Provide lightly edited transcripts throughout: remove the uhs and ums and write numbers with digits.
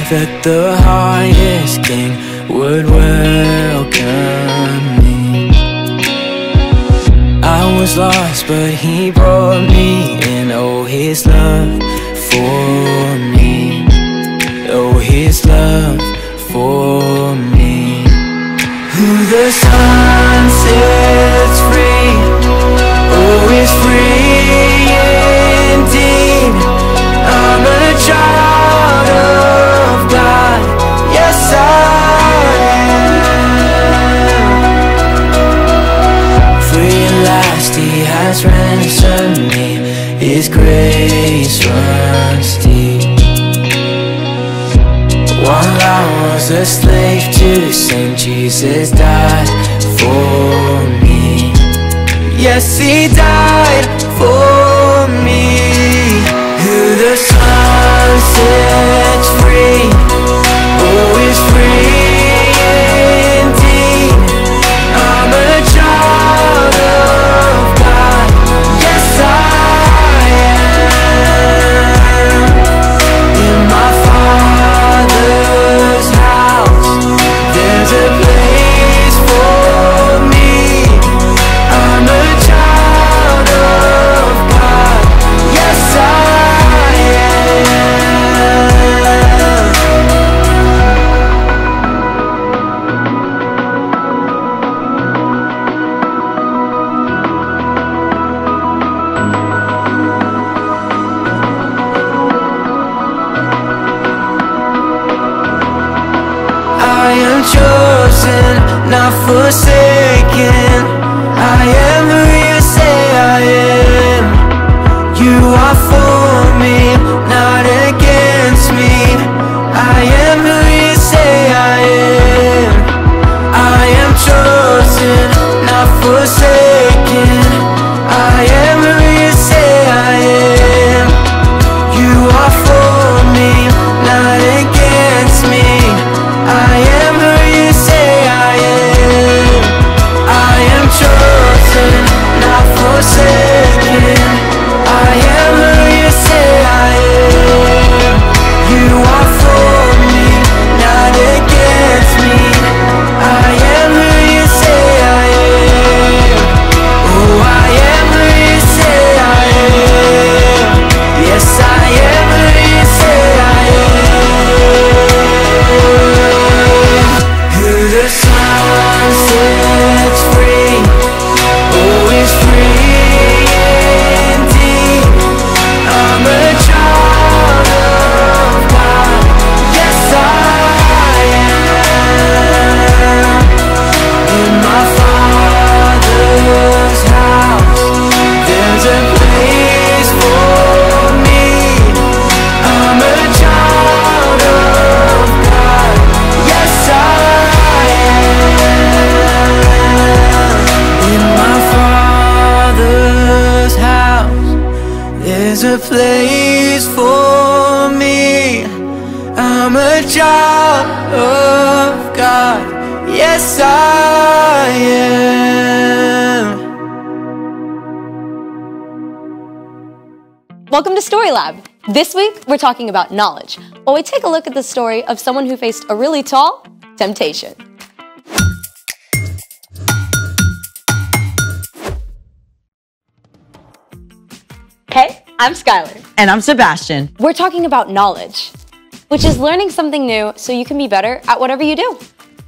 that the highest king would welcome me. I was lost, but he brought me in. Oh, his love for me. Oh, his love for me. Who the sun sets free, oh, is free indeed. I'm a child of God, yes I am. Free at last, he has ransomed me. His grace runs deep. While I was a slave to sin, Jesus died for me. Yes, he died for me. Who the Son sets free, oh, is free indeed. I'm a child of God, yes I am. In my Father's house, there's a place for me. I'm a child of God, yes I am chosen, not forsaken. I am who you say I am. You are for me, not against me. I am who you say I am. I am chosen, not forsaken. I am who you say I am. You are for me, not against me. I am who you say I am. I am chosen, not forsaken. I am who you say I am. You are for me, not against me. I am who you say I am. Oh, I am who you say I am. Yes, I am who you say I am. Who the Son sets free, oh, is free indeed. I'm a child of God, yes I am. In my Father's house, there's a place for me. I'm a child of God, yes I am. In my Father's house, there's a place for me. I'm a child of God, yes I am. Welcome to Story Lab. This week, we're talking about knowledge, while we take a look at the story of someone who faced a really tall temptation. Hey, I'm Skylar. And I'm Sebastian. We're talking about knowledge, which is learning something new so you can be better at whatever you do.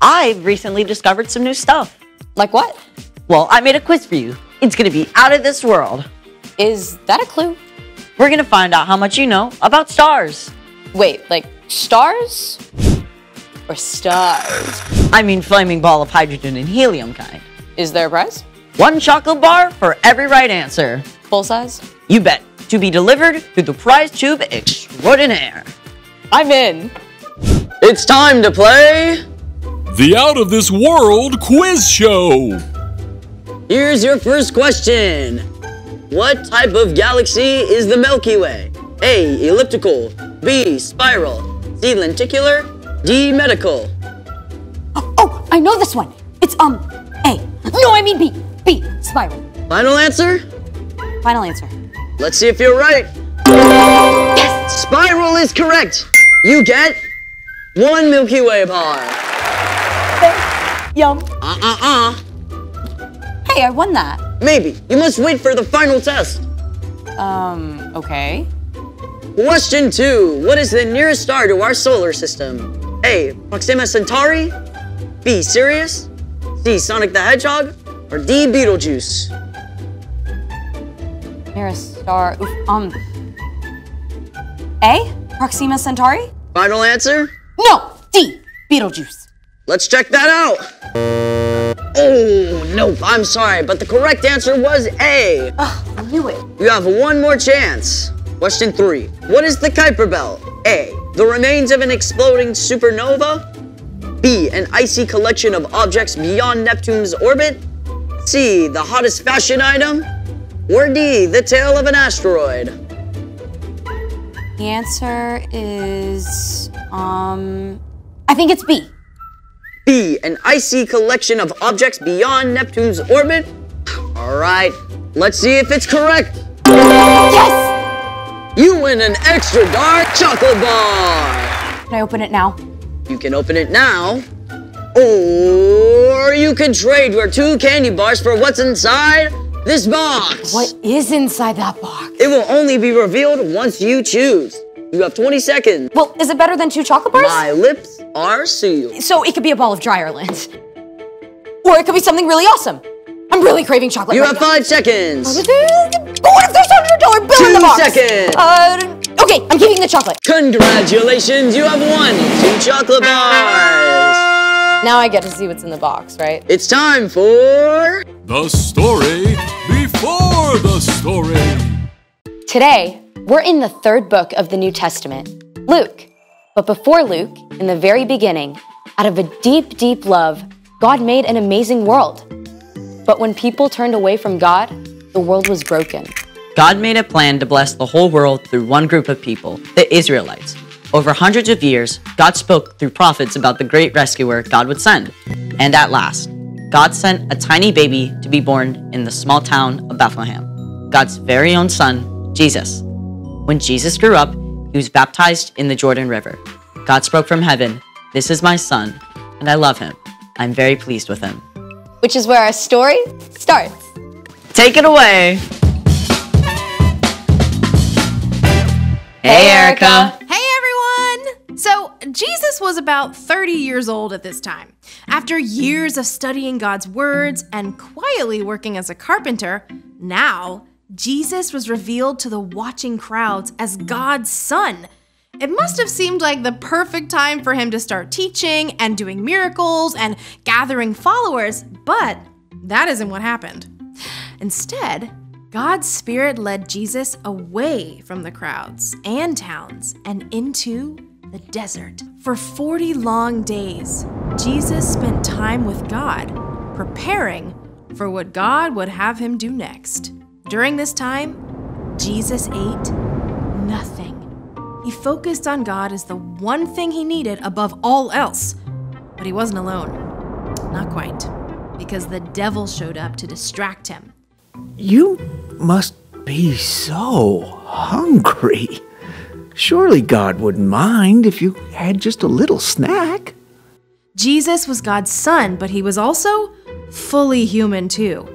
I've recently discovered some new stuff. Like what? Well, I made a quiz for you. It's gonna be out of this world. Is that a clue? We're gonna find out how much you know about stars. Wait, like stars? Or stars? I mean flaming ball of hydrogen and helium kind. Is there a prize? 1 chocolate bar for every right answer. Full size? You bet. To be delivered through the prize tube extraordinaire. I'm in. It's time to play the Out of This World Quiz Show. Here's your first question. What type of galaxy is the Milky Way? A. Elliptical. B. Spiral. C. Lenticular. D. Medical. Oh, I know this one. It's A. No, I mean B. B. Spiral. Final answer? Final answer. Let's see if you're right. Yes! Spiral is correct. You get 1 Milky Way bar. Yum. Hey, I won that. Maybe. You must wait for the final test. Okay. Question 2. What is the nearest star to our solar system? A. Proxima Centauri. B. Sirius. C. Sonic the Hedgehog. Or D. Betelgeuse. Nearest star. A? Proxima Centauri? Final answer? No! D. Beetlejuice. Let's check that out. Oh, nope, I'm sorry, but the correct answer was A. Ugh, I knew it. You have one more chance. Question 3. What is the Kuiper Belt? A. The remains of an exploding supernova. B. An icy collection of objects beyond Neptune's orbit. C. The hottest fashion item. Or D. The tail of an asteroid. The answer is, I think it's B. B. An icy collection of objects beyond Neptune's orbit. All right, let's see if it's correct. Yes! You win an extra dark chocolate bar. Can I open it now? You can open it now, or you can trade your 2 candy bars for what's inside this box. What is inside that box? It will only be revealed once you choose. You have 20 seconds. Well, is it better than 2 chocolate bars? My lips are sealed. So it could be a ball of dry Ireland. Or it could be something really awesome. I'm really craving chocolate You right have now. 5 seconds. What if there's a $100 bill in the 2 box? seconds. Okay, I'm keeping the chocolate. Congratulations, you have won 2 chocolate bars. Now I get to see what's in the box, right? It's time for... The story before the story. Today, we're in the 3rd book of the New Testament, Luke. But before Luke, in the very beginning, out of a deep, deep love, God made an amazing world. But when people turned away from God, the world was broken. God made a plan to bless the whole world through one group of people, the Israelites. Over hundreds of years, God spoke through prophets about the great rescuer God would send. And at last, God sent a tiny baby to be born in the small town of Bethlehem, God's very own son, Jesus. When Jesus grew up, he was baptized in the Jordan River. God spoke from heaven, "This is my son, and I love him. I'm very pleased with him." Which is where our story starts. Take it away! Hey, Erica! Hey everyone! So, Jesus was about 30 years old at this time. After years of studying God's words and quietly working as a carpenter, now Jesus was revealed to the watching crowds as God's son. It must have seemed like the perfect time for him to start teaching and doing miracles and gathering followers, but that isn't what happened. Instead, God's Spirit led Jesus away from the crowds and towns and into the desert. For 40 long days, Jesus spent time with God, preparing for what God would have him do next. During this time, Jesus ate nothing. He focused on God as the one thing he needed above all else. But he wasn't alone. Not quite, because the devil showed up to distract him. You must be so hungry. Surely God wouldn't mind if you had just a little snack. Jesus was God's son, but he was also fully human too.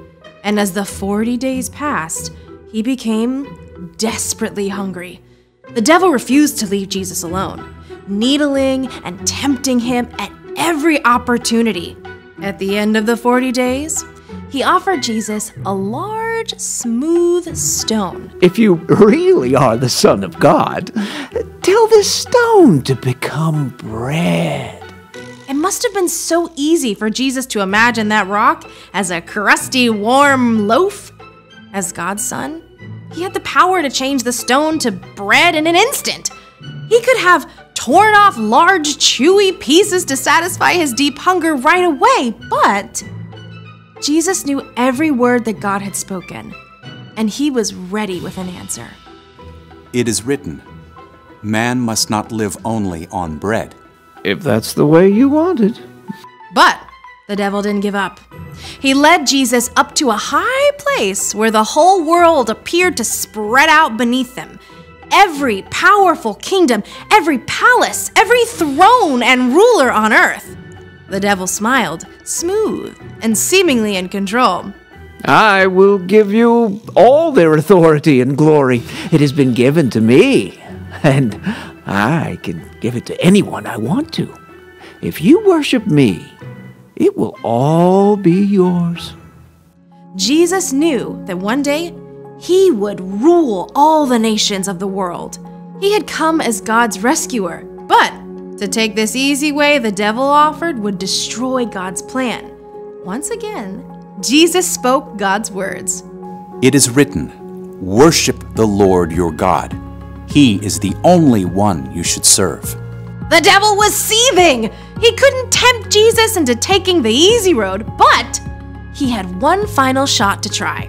And as the 40 days passed, he became desperately hungry. The devil refused to leave Jesus alone, needling and tempting him at every opportunity. At the end of the 40 days, he offered Jesus a large, smooth stone. If you really are the Son of God, tell this stone to become bread. It must have been so easy for Jesus to imagine that rock as a crusty, warm loaf. As God's son, he had the power to change the stone to bread in an instant. He could have torn off large, chewy pieces to satisfy his deep hunger right away, but Jesus knew every word that God had spoken, and he was ready with an answer. It is written, "Man must not live only on bread." If that's the way you want it. But the devil didn't give up. He led Jesus up to a high place where the whole world appeared to spread out beneath him. every powerful kingdom, every palace, every throne and ruler on earth. The devil smiled, smooth and seemingly in control. I will give you all their authority and glory. It has been given to me, and I can give it to anyone I want to. If you worship me, it will all be yours. Jesus knew that one day he would rule all the nations of the world. He had come as God's rescuer, but to take this easy way the devil offered would destroy God's plan. Once again, Jesus spoke God's words. It is written, "Worship the Lord your God. He is the only one you should serve." The devil was seething. He couldn't tempt Jesus into taking the easy road, but he had one final shot to try.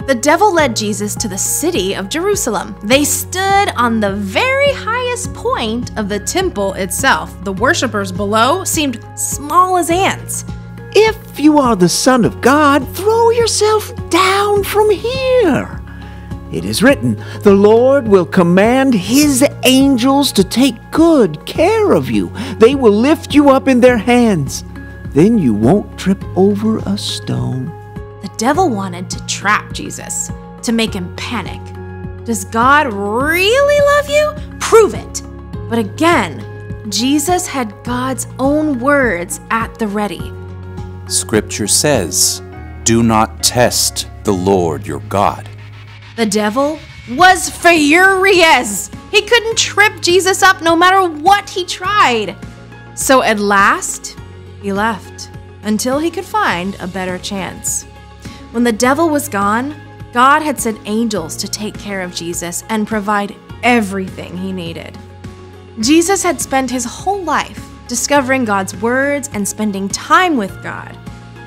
The devil led Jesus to the city of Jerusalem. They stood on the very highest point of the temple itself. The worshippers below seemed small as ants. If you are the Son of God, throw yourself down from here. It is written, the Lord will command his angels to take good care of you. They will lift you up in their hands. Then you won't trip over a stone. The devil wanted to trap Jesus, to make him panic. Does God really love you? Prove it. But again, Jesus had God's own words at the ready. Scripture says, "Do not test the Lord your God." The devil was furious. He couldn't trip Jesus up no matter what he tried. So at last, he left until he could find a better chance. When the devil was gone, God had sent angels to take care of Jesus and provide everything he needed. Jesus had spent his whole life discovering God's words and spending time with God.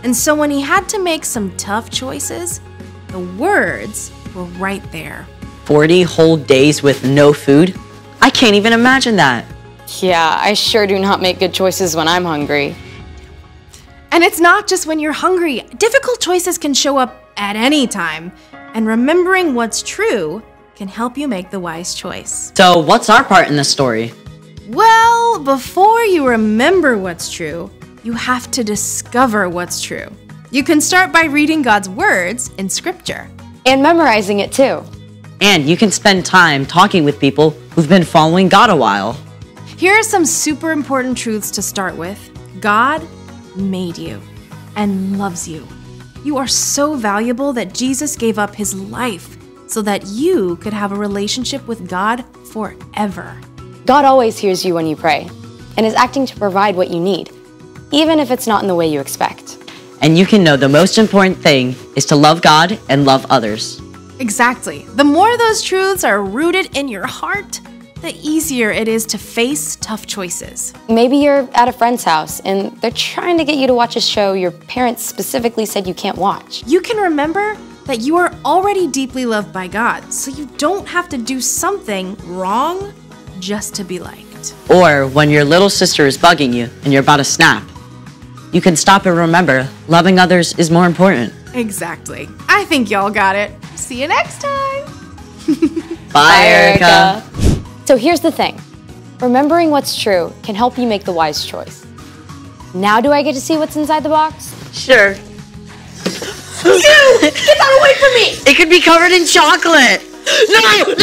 And so when he had to make some tough choices, the words were right there. 40 whole days with no food? I can't even imagine that. Yeah, I sure do not make good choices when I'm hungry. And it's not just when you're hungry. Difficult choices can show up at any time. And remembering what's true can help you make the wise choice. So what's our part in the story? Well, before you remember what's true, you have to discover what's true. You can start by reading God's words in Scripture. And memorizing it too. And you can spend time talking with people who've been following God a while. Here are some super important truths to start with. God made you and loves you. You are so valuable that Jesus gave up his life so that you could have a relationship with God forever. God always hears you when you pray and is acting to provide what you need, even if it's not in the way you expect. And you can know the most important thing is to love God and love others. Exactly. The more those truths are rooted in your heart, the easier it is to face tough choices. Maybe you're at a friend's house and they're trying to get you to watch a show your parents specifically said you can't watch. You can remember that you are already deeply loved by God, so you don't have to do something wrong just to be liked. Or when your little sister is bugging you and you're about to snap, you can stop and remember loving others is more important. Exactly. I think y'all got it. See you next time. Bye, Erica. So here's the thing. Remembering what's true can help you make the wise choice. Now do I get to see what's inside the box? Sure. Get that away from me! It could be covered in chocolate. No!